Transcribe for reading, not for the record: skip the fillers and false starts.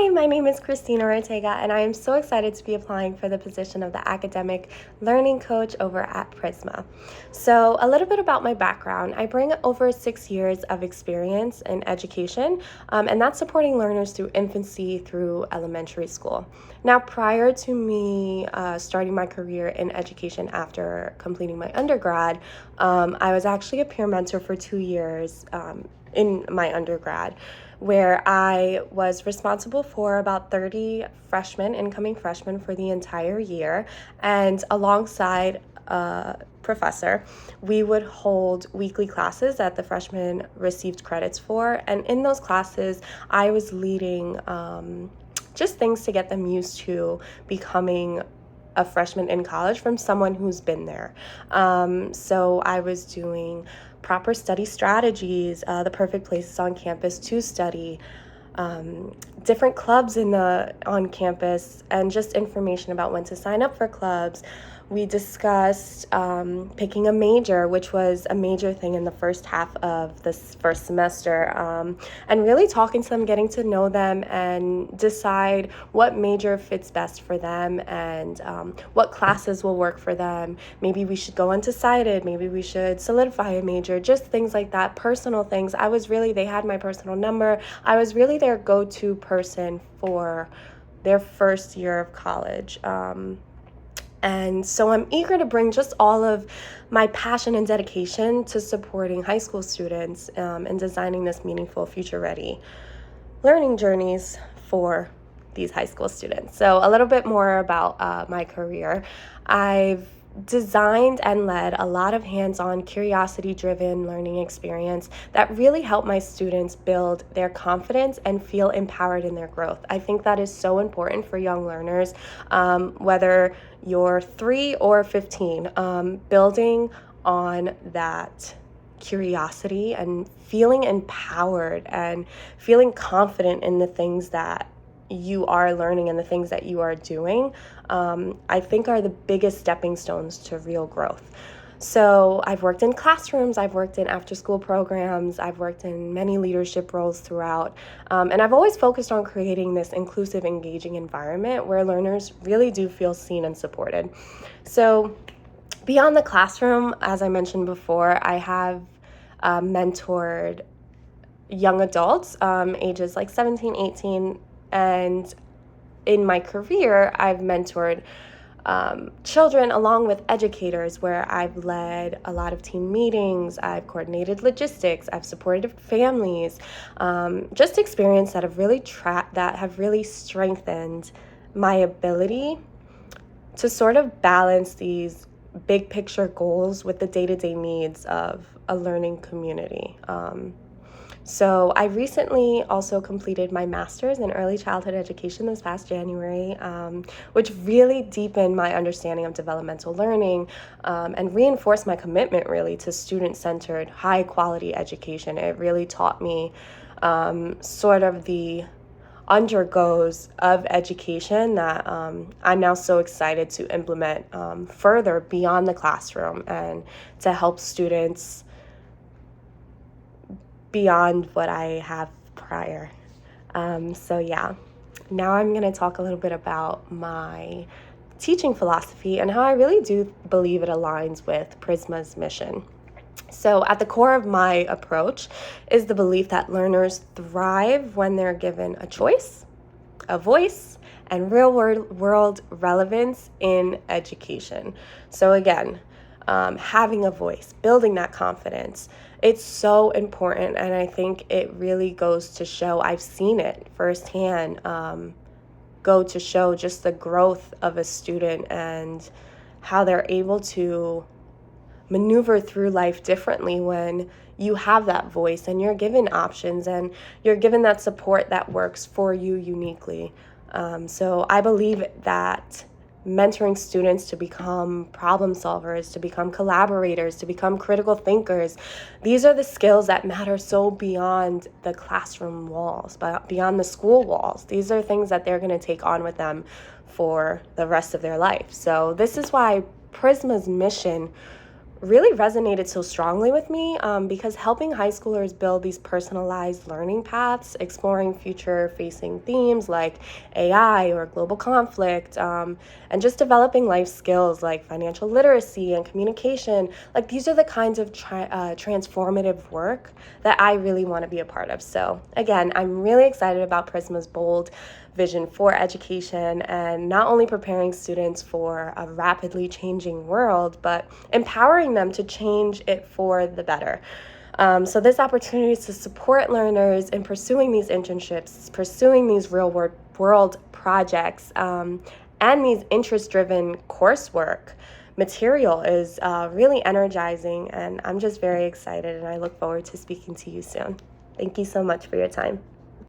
Hi, my name is Christina Ortega, and I am so excited to be applying for the position of the Academic Learning Coach over at Prisma. So, a little bit about my background. I bring over 6 years of experience in education, and that's supporting learners through infancy through elementary school. Now, prior to me starting my career in education after completing my undergrad, I was actually a peer mentor for 2 years in my undergrad, where I was responsible for about 30 freshmen, incoming freshmen, for the entire year. And alongside a professor, we would hold weekly classes that the freshmen received credits for. And in those classes, I was leading just things to get them used to becoming a freshman in college from someone who's been there. So I was doing proper study strategies, the perfect places on campus to study, different clubs on campus, and just information about when to sign up for clubs. We discussed picking a major, which was a major thing in the first half of this first semester, and really talking to them, getting to know them, and decide what major fits best for them and what classes will work for them. Maybe we should go undecided, maybe we should solidify a major, just things like that, personal things. They had my personal number. I was really their go-to person for their first year of college. And so I'm eager to bring just all of my passion and dedication to supporting high school students and designing this meaningful, future-ready learning journeys for these high school students. So a little bit more about my career. I've designed and led a lot of hands-on, curiosity-driven learning experience that really help my students build their confidence and feel empowered in their growth. I think that is so important for young learners, whether you're 3 or 15, building on that curiosity and feeling empowered and feeling confident in the things that you are learning and the things that you are doing, I think are the biggest stepping stones to real growth. So I've worked in classrooms, I've worked in after-school programs, I've worked in many leadership roles throughout, and I've always focused on creating this inclusive, engaging environment where learners really do feel seen and supported. So beyond the classroom, as I mentioned before, I have mentored young adults, ages like 17, 18, and in my career, I've mentored children along with educators, where I've led a lot of team meetings, I've coordinated logistics, I've supported families, just experience that have really strengthened my ability to sort of balance these big picture goals with the day-to-day needs of a learning community. So I recently also completed my master's in early childhood education this past January, which really deepened my understanding of developmental learning and reinforced my commitment really to student-centered, high-quality education. It really taught me sort of the undergoes of education that I'm now so excited to implement further beyond the classroom and to help students beyond what I have prior. Now I'm going to talk a little bit about my teaching philosophy and how I really do believe it aligns with Prisma's mission. So at the core of my approach is the belief that learners thrive when they're given a choice, a voice, and real world relevance in education. So again, having a voice, building that confidence, it's so important, and I think it really goes to show, I've seen it firsthand, go to show just the growth of a student and how they're able to maneuver through life differently when you have that voice and you're given options and you're given that support that works for you uniquely. So I believe that mentoring students to become problem solvers, to become collaborators, to become critical thinkers, these are the skills that matter so beyond the classroom walls, but beyond the school walls. These are things that they're going to take on with them for the rest of their life. So this is why Prisma's mission really resonated so strongly with me because helping high schoolers build these personalized learning paths, exploring future facing themes like AI or global conflict, and just developing life skills like financial literacy and communication. Like, these are the kinds of transformative work that I really want to be a part of. So, again, I'm really excited about Prisma's bold vision for education and not only preparing students for a rapidly changing world, but empowering them to change it for the better. So this opportunity is to support learners in pursuing these internships, pursuing these world projects, and these interest-driven coursework material is really energizing, and I'm just very excited, and I look forward to speaking to you soon. Thank you so much for your time.